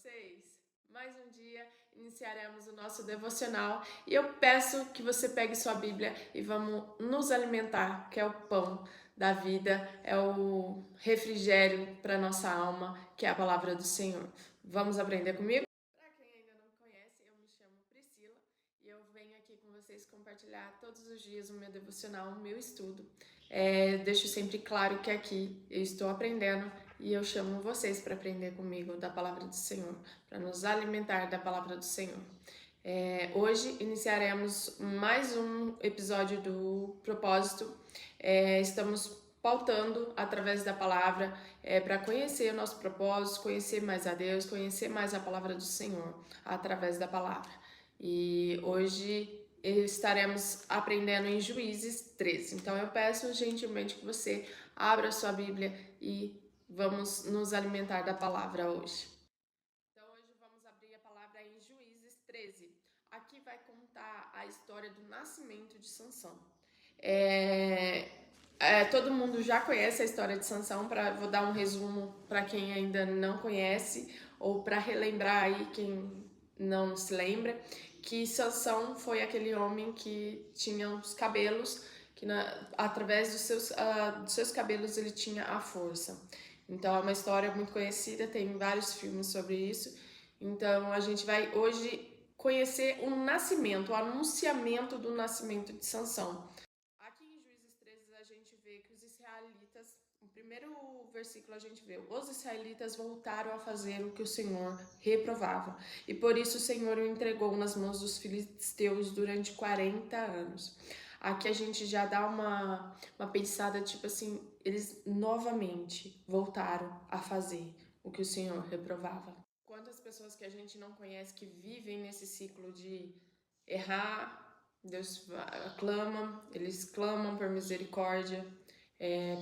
vocês? Mais um dia iniciaremos o nosso devocional e eu peço que você pegue sua Bíblia e vamos nos alimentar, que é o pão da vida, é o refrigério para nossa alma, que é a palavra do Senhor. Vamos aprender comigo? Para quem ainda não me conhece, eu me chamo Priscila e eu venho aqui com vocês compartilhar todos os dias o meu devocional, o meu estudo. Deixo sempre claro que aqui eu estou aprendendo e eu chamo vocês para aprender comigo da palavra do Senhor, para nos alimentar da palavra do Senhor. Hoje iniciaremos mais um episódio do Propósito. Estamos pautando através da palavra para conhecer o nosso propósito, conhecer mais a Deus, conhecer mais a palavra do Senhor através da palavra. E hoje estaremos aprendendo em Juízes 13. Então eu peço gentilmente que você abra sua Bíblia e vamos nos alimentar da palavra hoje. Então hoje vamos abrir a palavra em Juízes 13. Aqui vai contar a história do nascimento de Sansão. Todo mundo já conhece a história de Sansão, vou dar um resumo para quem ainda não conhece ou para relembrar aí quem não se lembra, que Sansão foi aquele homem que tinha os cabelos, que através dos seus cabelos ele tinha a força. Então é uma história muito conhecida, tem vários filmes sobre isso. Então a gente vai hoje conhecer o nascimento, o anunciamento do nascimento de Sansão. Aqui em Juízes 13 a gente vê que os israelitas, no primeiro versículo a gente vê, os israelitas voltaram a fazer o que o Senhor reprovava. E por isso o Senhor o entregou nas mãos dos filisteus durante 40 anos. Aqui a gente já dá uma pensada, tipo assim, eles novamente voltaram a fazer o que o Senhor reprovava. Quantas pessoas que a gente não conhece que vivem nesse ciclo de errar, Deus clama, eles clamam por misericórdia,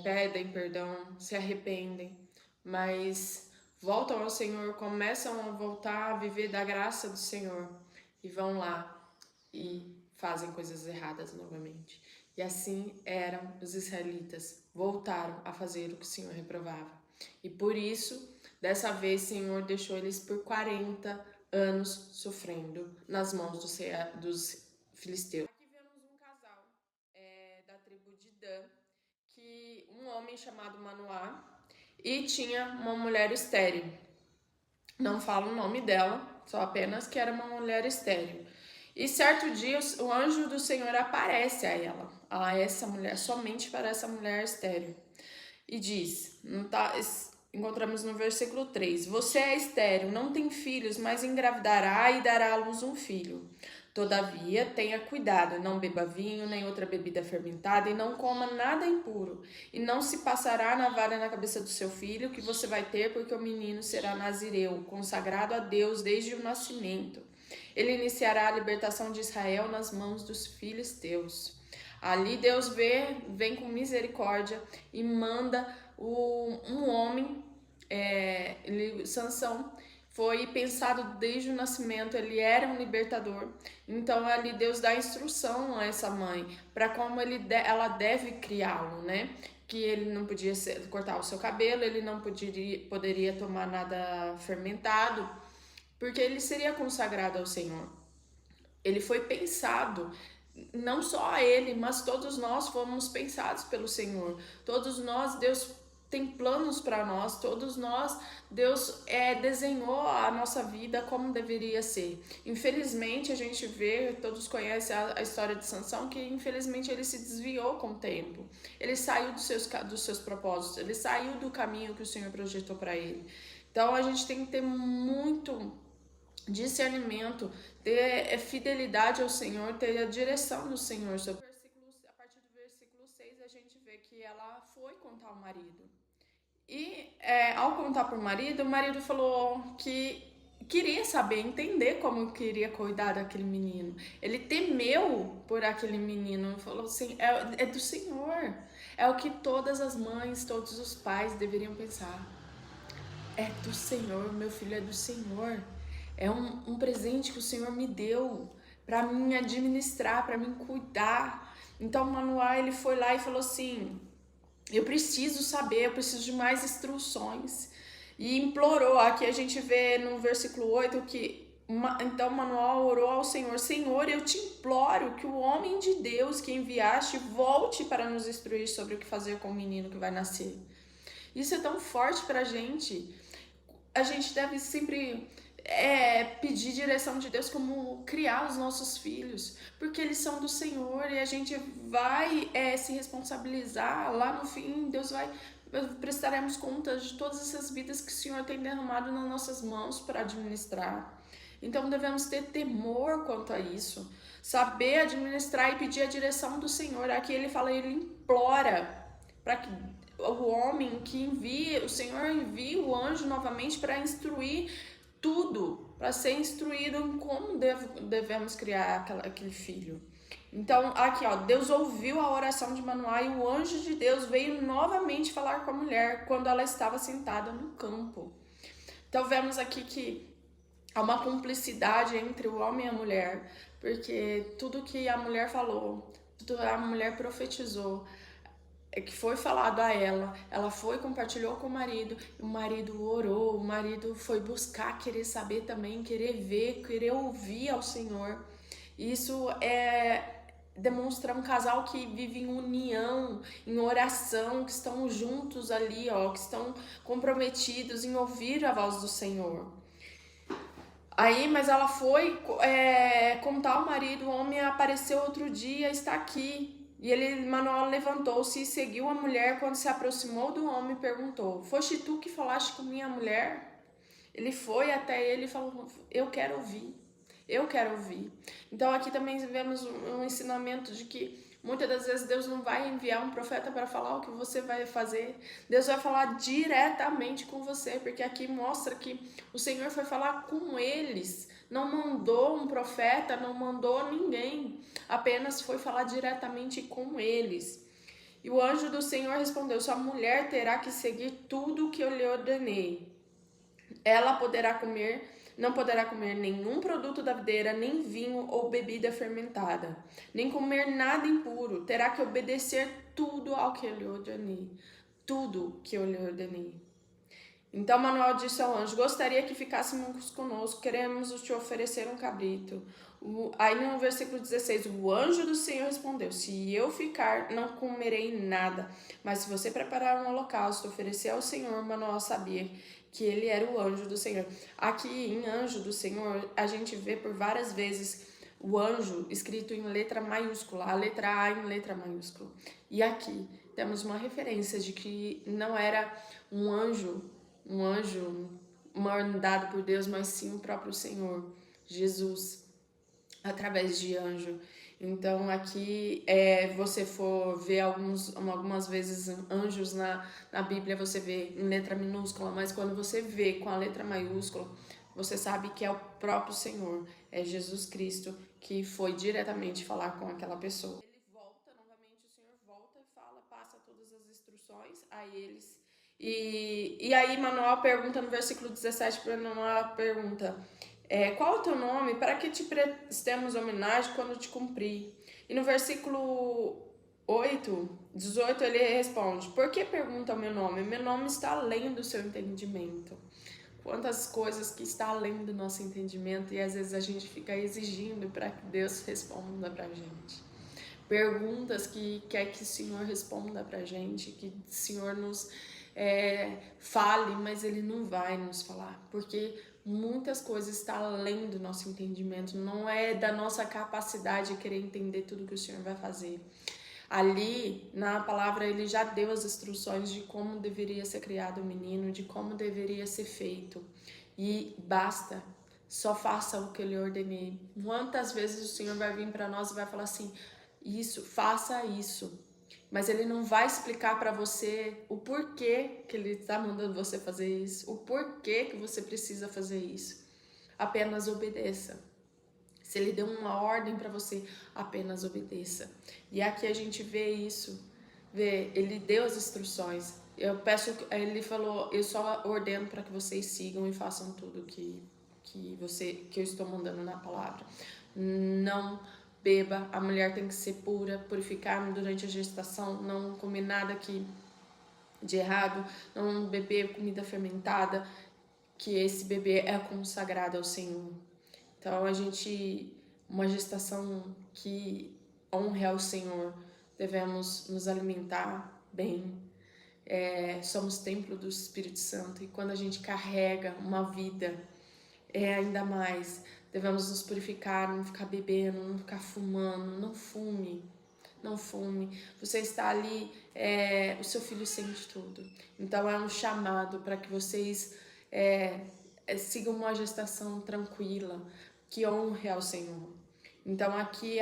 pedem perdão, se arrependem, mas voltam ao Senhor, começam a voltar a viver da graça do Senhor e vão lá e fazem coisas erradas novamente. E assim eram os israelitas, voltaram a fazer o que o Senhor reprovava. E por isso, dessa vez, o Senhor deixou eles por 40 anos sofrendo nas mãos dos filisteus. Aqui vemos um casal da tribo de Dan, que um homem chamado Manoá e tinha uma mulher estéril. Não falo o nome dela, só apenas que era uma mulher estéril. E certo dia o anjo do Senhor aparece a essa mulher, somente para essa mulher estéril. E diz, encontramos no versículo 3, você é estéril, não tem filhos, mas engravidará e dará à luz um filho. Todavia, tenha cuidado, não beba vinho, nem outra bebida fermentada, e não coma nada impuro. E não se passará navalha na cabeça do seu filho, que você vai ter, porque o menino será nazireu, consagrado a Deus desde o nascimento. Ele iniciará a libertação de Israel nas mãos dos filisteus. Ali Deus vem com misericórdia e manda um homem, Sansão, foi pensado desde o nascimento, ele era um libertador. Então ali Deus dá instrução a essa mãe para como ela deve criá-lo, né? Que ele não podia cortar o seu cabelo, ele não poderia tomar nada fermentado, porque ele seria consagrado ao Senhor. Ele foi pensado, não só a ele, mas todos nós fomos pensados pelo Senhor. Todos nós, Deus tem planos para nós, todos nós, Deus desenhou a nossa vida como deveria ser. Infelizmente, a gente vê, todos conhecem a história de Sansão, que infelizmente ele se desviou com o tempo. Ele saiu dos seus propósitos, ele saiu do caminho que o Senhor projetou para ele. Então, a gente tem que ter muito discernimento, ter fidelidade ao Senhor, ter a direção do Senhor. A partir do versículo 6 a gente vê que ela foi contar ao marido. E ao contar para o marido falou que queria saber, entender como queria cuidar daquele menino. Ele temeu por aquele menino, falou assim, é do Senhor. É o que todas as mães, todos os pais deveriam pensar. É do Senhor, meu filho é do Senhor. É um presente que o Senhor me deu para mim administrar, para mim cuidar. Então Manoá, ele foi lá e falou assim, eu preciso saber, eu preciso de mais instruções. e implorou. Aqui a gente vê no versículo 8 que então Manoel orou ao Senhor: Senhor, eu te imploro que o homem de Deus que enviaste volte para nos instruir sobre o que fazer com o menino que vai nascer. Isso é tão forte pra gente. A gente deve sempre pedir direção de Deus, como criar os nossos filhos, porque eles são do Senhor e a gente vai se responsabilizar lá no fim. Deus vai prestaremos contas de todas essas vidas que o Senhor tem derramado nas nossas mãos para administrar. Então devemos ter temor quanto a isso, saber administrar e pedir a direção do Senhor. Aqui ele fala, ele implora para que o homem que envia, o Senhor envia o anjo novamente para instruir tudo, para ser instruído em como devemos criar aquele filho. Então, aqui, ó, Deus ouviu a oração de Manoá e o anjo de Deus veio novamente falar com a mulher quando ela estava sentada no campo. Então, vemos aqui que há uma cumplicidade entre o homem e a mulher, porque tudo que a mulher falou, tudo a mulher profetizou, que foi falado a ela foi, compartilhou com o marido orou, o marido foi buscar, querer saber também, querer ver, querer ouvir ao Senhor. Isso demonstra um casal que vive em união, em oração, que estão juntos ali, ó, que estão comprometidos em ouvir a voz do Senhor. Aí, mas ela foi contar ao marido, o homem apareceu outro dia, está aqui. E Manoel levantou-se e seguiu a mulher. Quando se aproximou do homem, perguntou: foste tu que falaste com minha mulher? Ele foi até ele e falou: eu quero ouvir, eu quero ouvir. Então aqui também vemos um ensinamento de que muitas das vezes Deus não vai enviar um profeta para falar o que você vai fazer. Deus vai falar diretamente com você, porque aqui mostra que o Senhor foi falar com eles. Não mandou um profeta, não mandou ninguém, apenas foi falar diretamente com eles. E o anjo do Senhor respondeu: sua mulher terá que seguir tudo o que eu lhe ordenei. Ela não poderá comer nenhum produto da videira, nem vinho ou bebida fermentada, nem comer nada impuro. Terá que obedecer tudo ao que eu lhe ordenei. Tudo que eu lhe ordenei. Então Manoel disse ao anjo: gostaria que ficássemos conosco, queremos te oferecer um cabrito. Aí no versículo 16, o anjo do Senhor respondeu: se eu ficar, não comerei nada, mas se você preparar um holocausto, oferecer ao Senhor. Manoel sabia que ele era o anjo do Senhor. Aqui em anjo do Senhor, a gente vê por várias vezes o anjo escrito em letra maiúscula, a letra A em letra maiúscula. E aqui temos uma referência de que não era um anjo mandado por Deus, mas sim o próprio Senhor, Jesus, através de anjo. Então aqui você for ver algumas vezes anjos na Bíblia, você vê em letra minúscula, mas quando você vê com a letra maiúscula, você sabe que é o próprio Senhor, é Jesus Cristo que foi diretamente falar com aquela pessoa. Ele volta novamente, o Senhor volta e fala, passa todas as instruções a eles. E aí Manoel pergunta no versículo 17, Manoel pergunta: qual é o teu nome? Para que te prestemos homenagem quando te cumprir? E no versículo 18, ele responde: por que pergunta o meu nome? Meu nome está além do seu entendimento. Quantas coisas que está além do nosso entendimento, e às vezes a gente fica exigindo para que Deus responda para a gente. Perguntas que quer que o Senhor responda para a gente, que o Senhor nos fale, mas Ele não vai nos falar, porque muitas coisas estão além do nosso entendimento, não é da nossa capacidade de querer entender tudo que o Senhor vai fazer. Ali, na palavra, ele já deu as instruções de como deveria ser criado o menino, de como deveria ser feito. E basta, só faça o que eu lhe ordenei. Quantas vezes o Senhor vai vir para nós e vai falar assim, isso, faça isso. Mas ele não vai explicar para você o porquê que ele está mandando você fazer isso, o porquê que você precisa fazer isso. Apenas obedeça. Se ele deu uma ordem para você, apenas obedeça. E aqui a gente vê isso, ele deu as instruções. Ele falou, eu só ordeno para que vocês sigam e façam tudo que eu estou mandando na palavra. Não beba, a mulher tem que ser pura, purificar durante a gestação, não comer nada que de errado, não beber comida fermentada, que esse bebê é consagrado ao Senhor. Então uma gestação que honre ao Senhor, devemos nos alimentar bem. Somos templo do Espírito Santo, e quando a gente carrega uma vida, ainda mais, devemos nos purificar, não ficar bebendo, não ficar fumando, não fume. Não fume, você está ali, o seu filho sente tudo. Então é um chamado para que vocês sigam uma gestação tranquila, que honre ao Senhor. Então aqui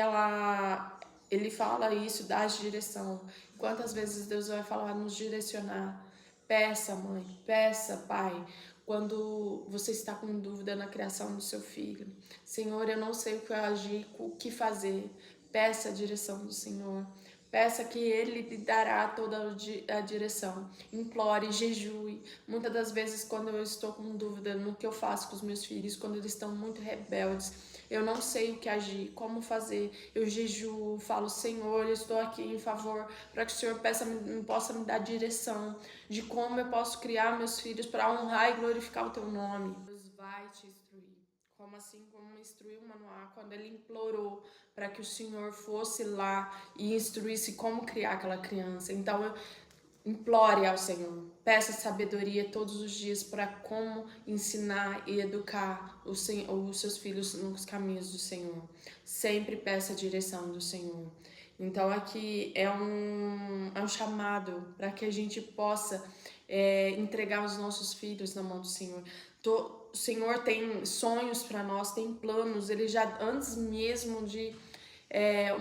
ele fala isso, dá direção. Quantas vezes Deus vai falar, nos direcionar? Peça, mãe, peça, pai, quando você está com dúvida na criação do seu filho. Senhor, eu não sei o que agir, o que fazer. Peça a direção do Senhor. Peça que Ele lhe dará toda a direção. Implore, jejue. Muitas das vezes, quando eu estou com dúvida no que eu faço com os meus filhos, quando eles estão muito rebeldes, eu não sei o que agir, como fazer, eu jejuo, falo, Senhor, eu estou aqui em favor, para que o Senhor possa me dar direção de como eu posso criar meus filhos para honrar e glorificar o Teu nome. Deus vai te instruir. Como assim como instruiu Manoá quando ele implorou para que o Senhor fosse lá e instruísse como criar aquela criança. Então, implore ao Senhor, peça sabedoria todos os dias para como ensinar e educar os seus filhos nos caminhos do Senhor. Sempre peça a direção do Senhor. Então aqui é um chamado para que a gente possa entregar os nossos filhos na mão do Senhor. O Senhor tem sonhos para nós, tem planos, Ele já antes mesmo de...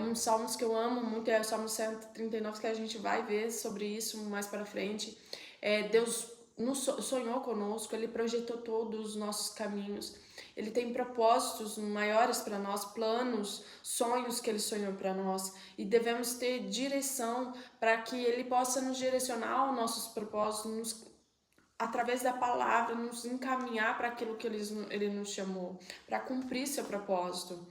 um salmos que eu amo muito é o Salmo 139, que a gente vai ver sobre isso mais para frente. Deus sonhou conosco, Ele projetou todos os nossos caminhos. Ele tem propósitos maiores para nós, planos, sonhos que Ele sonhou para nós. E devemos ter direção para que Ele possa nos direcionar aos nossos propósitos, através da palavra, nos encaminhar para aquilo que Ele nos chamou, para cumprir seu propósito.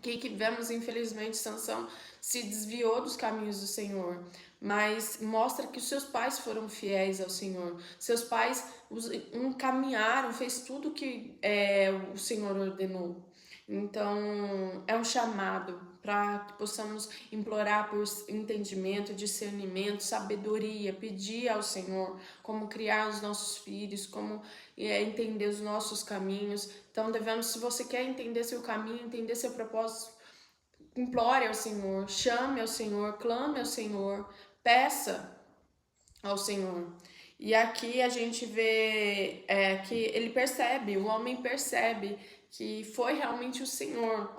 Que vemos, infelizmente, Sansão se desviou dos caminhos do Senhor, mas mostra que os seus pais foram fiéis ao Senhor. Seus pais os encaminharam, fez tudo que o Senhor ordenou. Então, é um chamado para que possamos implorar por entendimento, discernimento, sabedoria, pedir ao Senhor como criar os nossos filhos, como entender os nossos caminhos. Então, se você quer entender seu caminho, entender seu propósito, implore ao Senhor, chame ao Senhor, clame ao Senhor, peça ao Senhor. E aqui a gente vê que ele percebe, o homem percebe que foi realmente o Senhor,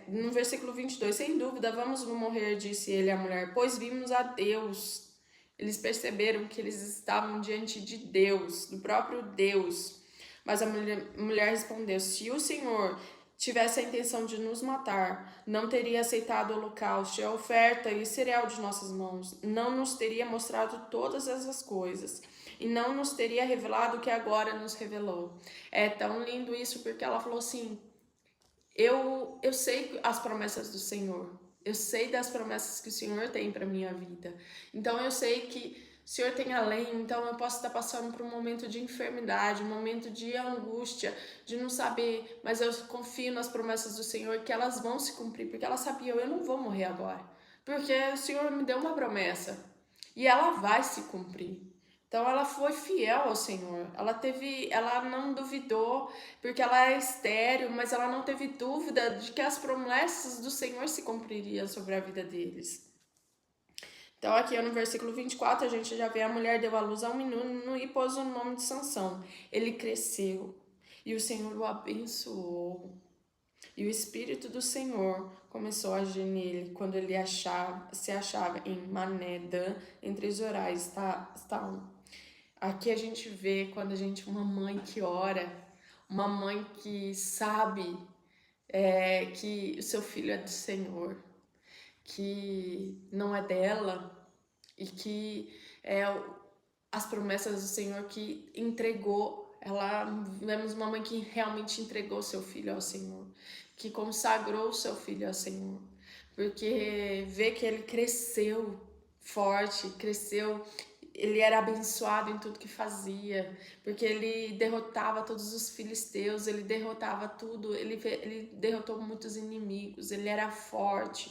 no versículo 22, sem dúvida vamos morrer, disse ele à mulher, pois vimos a Deus. Eles perceberam que eles estavam diante de Deus, do próprio Deus. Mas a mulher respondeu, se o Senhor tivesse a intenção de nos matar, não teria aceitado o holocausto, a oferta e o cereal de nossas mãos, não nos teria mostrado todas essas coisas, e não nos teria revelado o que agora nos revelou. É tão lindo isso, porque ela falou assim, eu sei as promessas do Senhor, eu sei das promessas que o Senhor tem para minha vida, então eu sei que o Senhor tem além, então eu posso estar passando por um momento de enfermidade, um momento de angústia, de não saber, mas eu confio nas promessas do Senhor, que elas vão se cumprir, porque ela sabia, eu não vou morrer agora, porque o Senhor me deu uma promessa, e ela vai se cumprir. Então ela foi fiel ao Senhor, ela não duvidou, porque ela é estéril, mas ela não teve dúvida de que as promessas do Senhor se cumpririam sobre a vida deles. Então aqui no versículo 24 a gente já vê a mulher deu à luz a um menino e pôs o nome de Sansão. Ele cresceu e o Senhor o abençoou. E o Espírito do Senhor começou a agir nele quando ele se achava em Manedã, entre Zorais. Aqui a gente vê quando uma mãe que ora, uma mãe que sabe que o seu filho é do Senhor, que não é dela e que as promessas do Senhor que entregou. Vemos uma mãe que realmente entregou seu filho ao Senhor, que consagrou seu filho ao Senhor, porque vê que ele cresceu forte, cresceu. Ele era abençoado em tudo que fazia, porque ele derrotava todos os filisteus, ele derrotava tudo, ele derrotou muitos inimigos, ele era forte.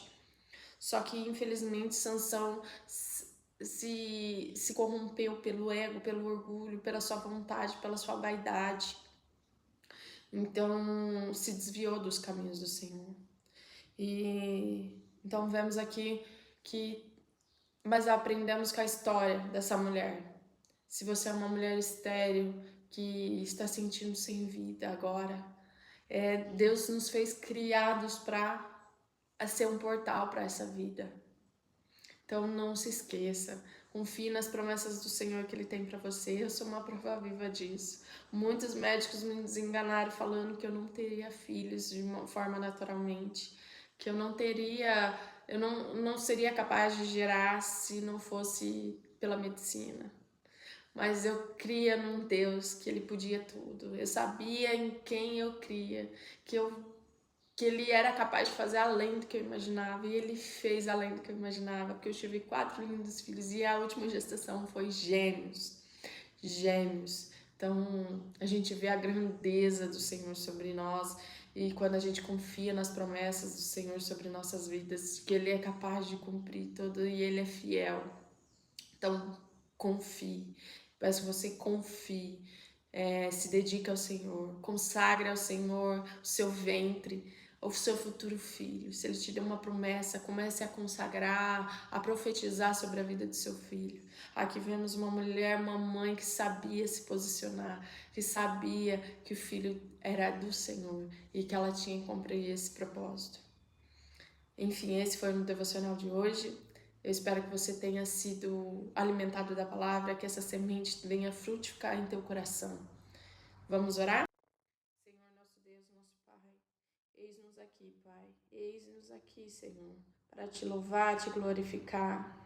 Só que, infelizmente, Sansão se corrompeu pelo ego, pelo orgulho, pela sua vontade, pela sua vaidade. Então, se desviou dos caminhos do Senhor. E então vemos aqui que mas aprendemos com a história dessa mulher. Se você é uma mulher estéril que está sentindo sem vida agora, Deus nos fez criados para ser um portal para essa vida. Então não se esqueça, confie nas promessas do Senhor que Ele tem para você. Eu sou uma prova viva disso. Muitos médicos me desenganaram falando que eu não teria filhos de uma forma naturalmente, que eu não seria capaz de gerar se não fosse pela medicina. Mas eu cria num Deus que Ele podia tudo. Eu sabia em quem eu cria, que Ele era capaz de fazer além do que eu imaginava. E Ele fez além do que eu imaginava, porque eu tive 4 lindos filhos e a última gestação foi gêmeos. Gêmeos. Então, a gente vê a grandeza do Senhor sobre nós. E quando a gente confia nas promessas do Senhor sobre nossas vidas, que Ele é capaz de cumprir tudo e Ele é fiel. Então, confie. Peço que você confie. Se dedique ao Senhor. Consagre ao Senhor o seu ventre, o seu futuro filho. Se Ele te deu uma promessa, comece a consagrar, a profetizar sobre a vida do seu filho. Aqui vemos uma mulher, uma mãe que sabia se posicionar, que sabia que o filho era do Senhor e que ela tinha que cumprir esse propósito. Enfim, esse foi o devocional de hoje. Eu espero que você tenha sido alimentado da palavra, que essa semente venha frutificar em teu coração. Vamos orar? Senhor, nosso Deus, nosso Pai, eis-nos aqui, Pai. Eis-nos aqui, Senhor, para te louvar, te glorificar.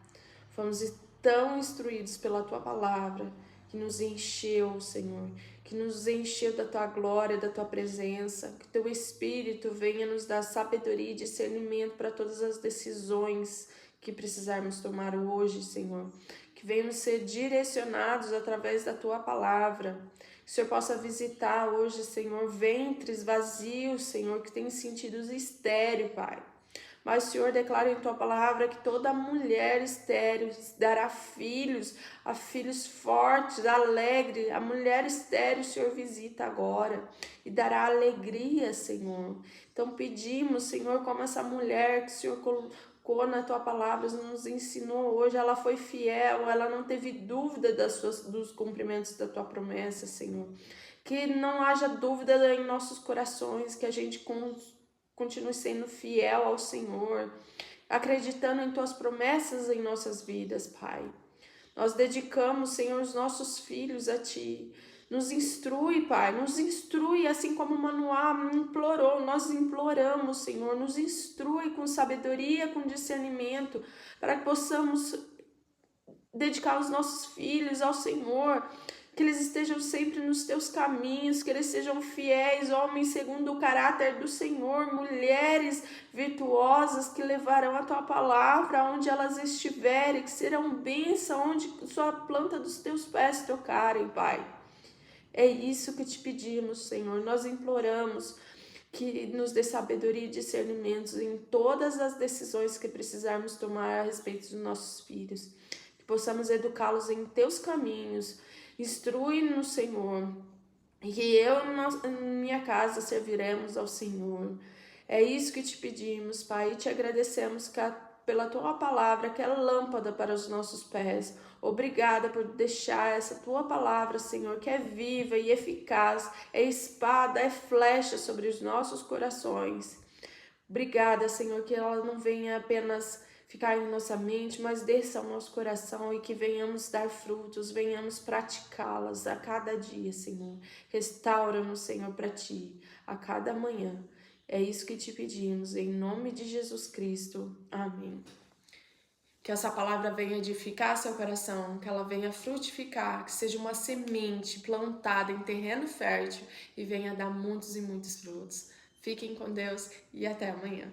Fomos tão instruídos pela Tua palavra, que nos encheu, Senhor, que nos encheu da Tua glória, da Tua presença, que Teu Espírito venha nos dar sabedoria e discernimento para todas as decisões que precisarmos tomar hoje, Senhor. Que venhamos ser direcionados através da Tua palavra. Que o Senhor possa visitar hoje, Senhor, ventres vazios, Senhor, que têm sentidos estéril, Pai. Mas o Senhor declara em Tua palavra que toda mulher estéril dará filhos, a filhos fortes, alegres. A mulher estéril o Senhor visita agora e dará alegria, Senhor. Então pedimos, Senhor, como essa mulher que o Senhor colocou na Tua palavra, nos ensinou hoje, ela foi fiel, ela não teve dúvida dos cumprimentos da Tua promessa, Senhor. Que não haja dúvida em nossos corações, que a gente continue sendo fiel ao Senhor, acreditando em Tuas promessas em nossas vidas, Pai. Nós dedicamos, Senhor, os nossos filhos a Ti. Nos instrui, Pai, nos instrui, assim como o Manoá implorou, nós imploramos, Senhor, nos instrui com sabedoria, com discernimento, para que possamos dedicar os nossos filhos ao Senhor, que eles estejam sempre nos teus caminhos, que eles sejam fiéis, homens segundo o caráter do Senhor, mulheres virtuosas que levarão a tua palavra onde elas estiverem, que serão bênção onde sua planta dos teus pés tocarem, Pai. É isso que te pedimos, Senhor. Nós imploramos que nos dê sabedoria e discernimento em todas as decisões que precisarmos tomar a respeito dos nossos filhos. Que possamos educá-los em teus caminhos. Instrui-nos, Senhor, e que eu e minha casa serviremos ao Senhor. É isso que te pedimos, Pai, e te agradecemos pela Tua palavra, que é lâmpada para os nossos pés. Obrigada por deixar essa Tua palavra, Senhor, que é viva e eficaz, é espada, é flecha sobre os nossos corações. Obrigada, Senhor, que ela não venha apenas ficar em nossa mente, mas desça ao nosso coração e que venhamos dar frutos, venhamos praticá-las a cada dia, Senhor. Restaura-nos, Senhor, para Ti, a cada manhã. É isso que te pedimos, em nome de Jesus Cristo. Amém. Que essa palavra venha edificar seu coração, que ela venha frutificar, que seja uma semente plantada em terreno fértil e venha dar muitos e muitos frutos. Fiquem com Deus e até amanhã.